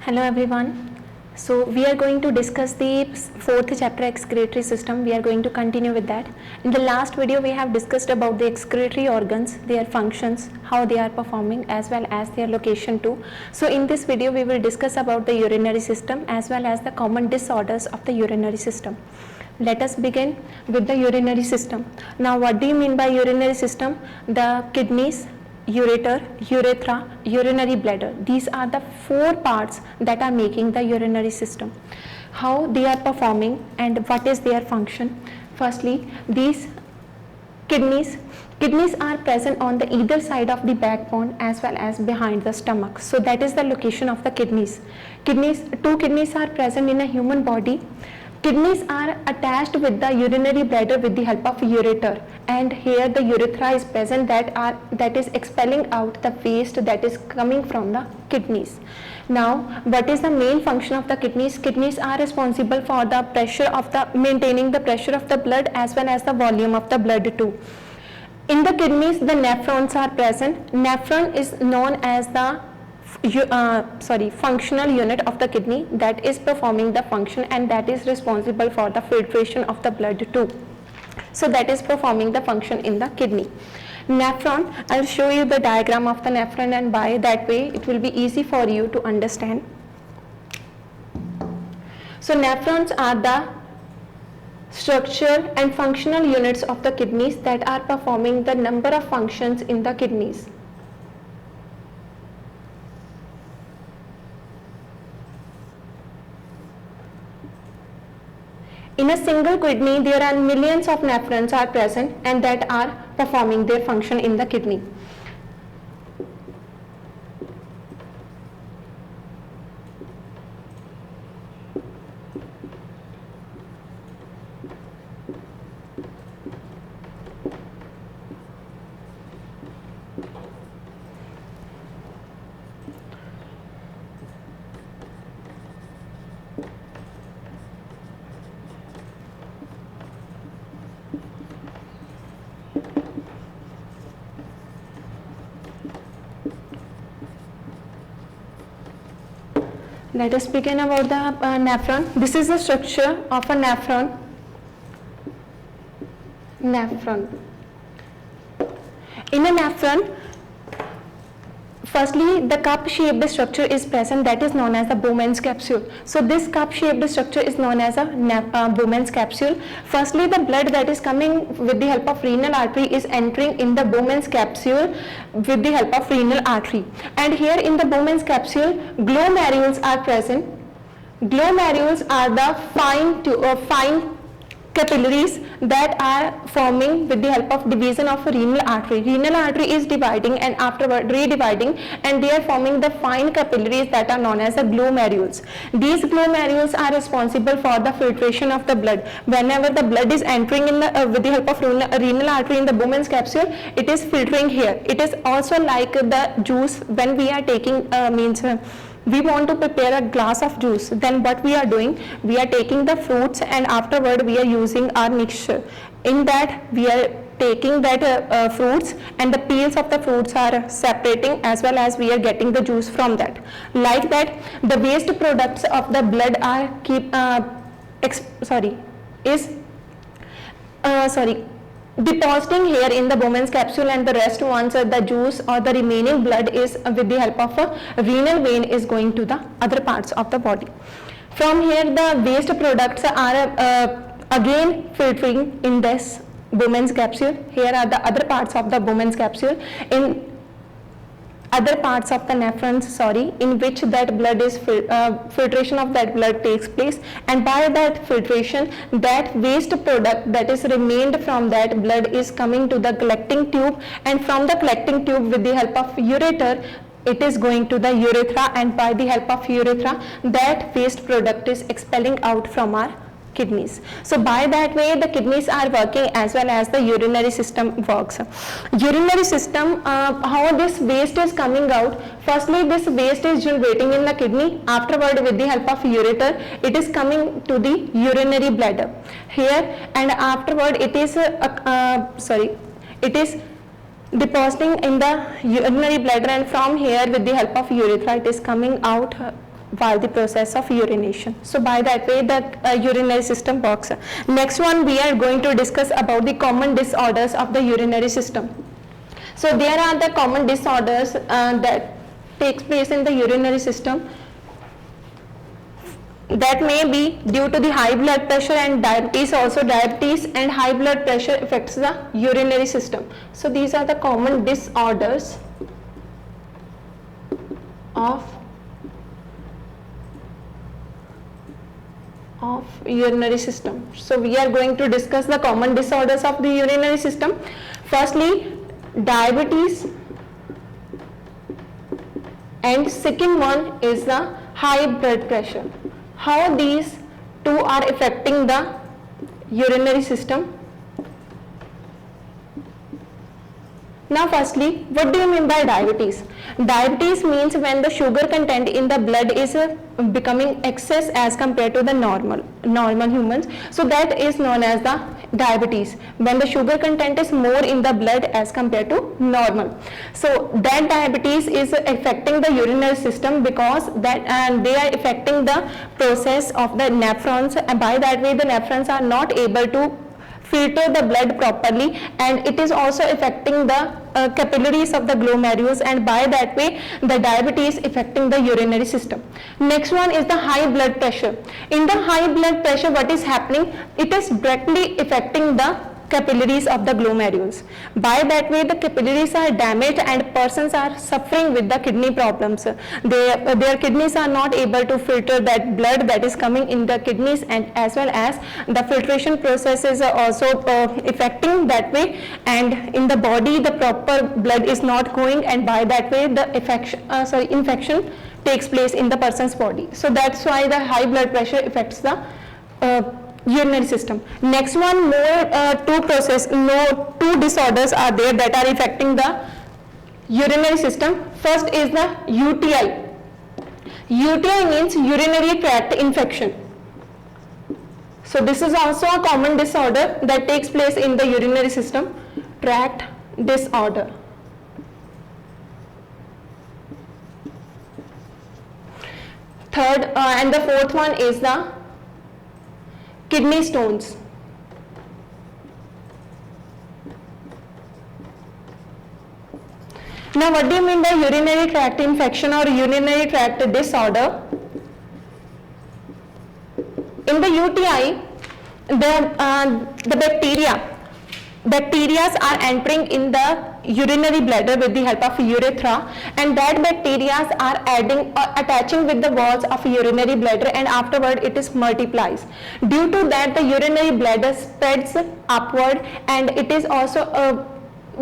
Hello everyone. So we are going to discuss the fourth chapter, excretory system. We are going to continue with that. In the last video we have discussed about the excretory organs, their functions, how they are performing as well as their location too. So in this video we will discuss about the urinary system as well as the common disorders of the urinary system. Let us begin with the urinary system. Now what do you mean by urinary system? The kidneys, ureter, urethra, urinary bladder. These are the four parts that are making the urinary system. How they are performing and what is their function? Firstly, these kidneys are present on the either side of the backbone as well as behind the stomach. So that is the location of the kidneys. Two kidneys are present in a human body. Kidneys are attached with the urinary bladder with the help of ureter, and here the urethra is present that is expelling out the waste that is coming from the kidneys. Now what is the main function of the kidneys? Kidneys are responsible for the pressure of the maintaining the pressure of the blood as well as the volume of the blood too. In the kidneys the nephrons are present. Nephron is known as the functional unit of the kidney that is performing the function and that is responsible for the filtration of the blood too. So that is performing the function in the kidney. Nephron, I'll show you the diagram of the nephron, and by that way it will be easy for you to understand. So nephrons are the structural and functional units of the kidneys that are performing the number of functions in the kidneys. In a single kidney, there are millions of nephrons are present and that are performing their function in the kidney. Let us begin about the nephron. This is the structure of a nephron. In a nephron, firstly the cup shaped structure is present that is known as the Bowman's capsule. So this cup shaped structure is known as a Bowman's capsule. Firstly the blood that is coming with the help of renal artery is entering in the Bowman's capsule with the help of renal artery, and here in the Bowman's capsule glomerules are present. Glomerules are the fine capillaries that are forming with the help of division of a renal artery. Renal artery is dividing and afterward redividing, and they are forming the fine capillaries that are known as the glomerules. These glomerules are responsible for the filtration of the blood. Whenever the blood is entering in the with the help of renal artery in the Bowman's capsule, it is filtering here. It is also like the juice when we are taking we want to prepare a glass of juice, then what we are doing, we are taking the fruits and afterward we are using our mixture. In that we are taking that fruits and the peels of the fruits are separating as well as we are getting the juice from that. Like that the waste products of the blood are depositing here in the Bowman's capsule, and the rest ones the juice or the remaining blood is with the help of a renal vein is going to the other parts of the body. From here the waste products are again filtering in this Bowman's capsule. Here are the other parts of the Bowman's capsule, in other parts of the nephrons in which that blood is filtration of that blood takes place, and by that filtration that waste product that is remained from that blood is coming to the collecting tube, and from the collecting tube with the help of ureter it is going to the urethra, and by the help of urethra that waste product is expelling out from our kidneys. So by that way the kidneys are working as well as the urinary system works. Urinary system, how this waste is coming out? Firstly this waste is generating in the kidney, afterward with the help of ureter it is coming to the urinary bladder here, and afterward it is depositing in the urinary bladder, and from here with the help of urethra it is coming out while the process of urination. So by that way the urinary system works. Next one, we are going to discuss about the common disorders of the urinary system. So there are the common disorders that takes place in the urinary system, that may be due to the high blood pressure and diabetes. Also diabetes and high blood pressure affects the urinary system. So these are the common disorders of urinary system. So we are going to discuss the common disorders of the urinary system. Firstly, diabetes, and second one is the high blood pressure. How these two are affecting the urinary system? Now firstly, what do you mean by diabetes? Diabetes means when the sugar content in the blood is becoming excess as compared to the normal humans. So that is known as the diabetes, when the sugar content is more in the blood as compared to normal. So that diabetes is affecting the urinary system because that they are affecting the process of the nephrons, and by that way the nephrons are not able to filter the blood properly, and it is also affecting the capillaries of the glomerulus, and by that way the diabetes affecting the urinary system. Next one is the high blood pressure. In the high blood pressure, what is happening? It is directly affecting the capillaries of the glomerulus. By that way the capillaries are damaged and persons are suffering with the kidney problems. Their kidneys are not able to filter that blood that is coming in the kidneys, and as well as the filtration processes are also affecting that way, and in the body the proper blood is not going, and by that way the infection takes place in the person's body. So that's why the high blood pressure affects the urinary system. Next one, two disorders are there that are affecting the urinary system. First is the UTI. UTI means urinary tract infection. So this is also a common disorder that takes place in the urinary system, tract disorder. Third and the fourth one is the kidney stones. Now what do you mean by urinary tract infection or urinary tract disorder? In the UTI, the bacteria are entering in the urinary bladder with the help of urethra, and that bacteria are attaching with the walls of urinary bladder, and afterward it is multiplies. Due to that the urinary bladder spreads upward, and it is also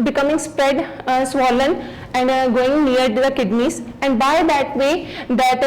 becoming swollen and going near the kidneys, and by that way that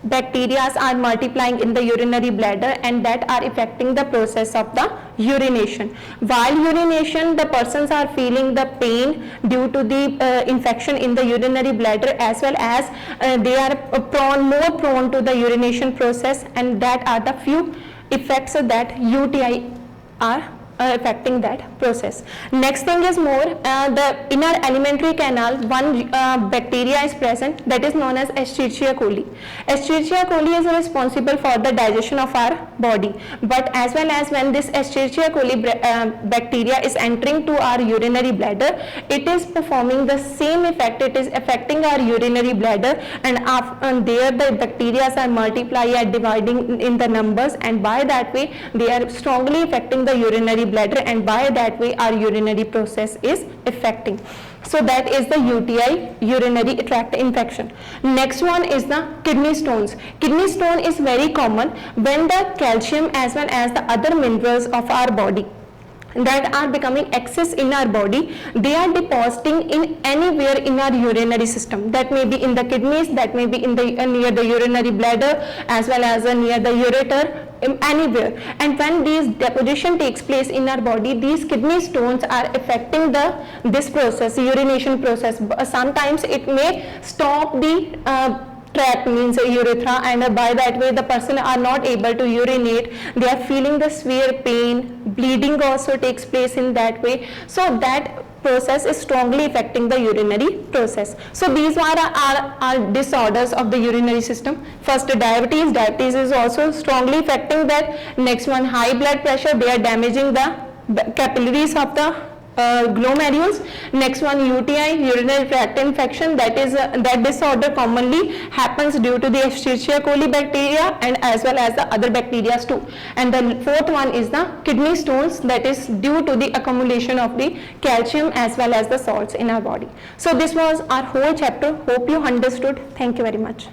bacteria are multiplying in the urinary bladder, and that are affecting the process of the urination. While urination, the persons are feeling the pain due to the infection in the urinary bladder, as well as they are more prone to the urination process, and that are the few effects that UTI are affecting that process. Next thing is more in our alimentary canal one bacteria is present that is known as Escherichia coli. Escherichia coli is responsible for the digestion of our body, but as well as when this Escherichia coli bacteria is entering to our urinary bladder, it is performing the same effect. It is affecting our urinary bladder, and there the bacteria are multiplying and dividing in the numbers, and by that way they are strongly affecting the urinary bladder, and by that way our urinary process is affecting. So that is the UTI, urinary tract infection. Next one is the kidney stones. Kidney stone is very common when the calcium as well as the other minerals of our body that are becoming excess in our body, they are depositing in anywhere in our urinary system. That may be in the kidneys, that may be in the near the urinary bladder, as well as near the ureter, anywhere. And when these deposition takes place in our body, these kidney stones are affecting this process, urination process. Sometimes it may stop the tract, means urethra, and by that way the person are not able to urinate. They are feeling the severe pain, bleeding also takes place in that way. So that process is strongly affecting the urinary process. So these are disorders of the urinary system. First, diabetes. Diabetes is also strongly affecting that. Next one, high blood pressure. They are damaging the capillaries of the glomerulus. Next one, UTI, urinary tract infection. That is that disorder commonly happens due to the Escherichia coli bacteria and as well as the other bacteria too. And the fourth one is the kidney stones. That is due to the accumulation of the calcium as well as the salts in our body. So this was our whole chapter. Hope you understood. Thank you very much.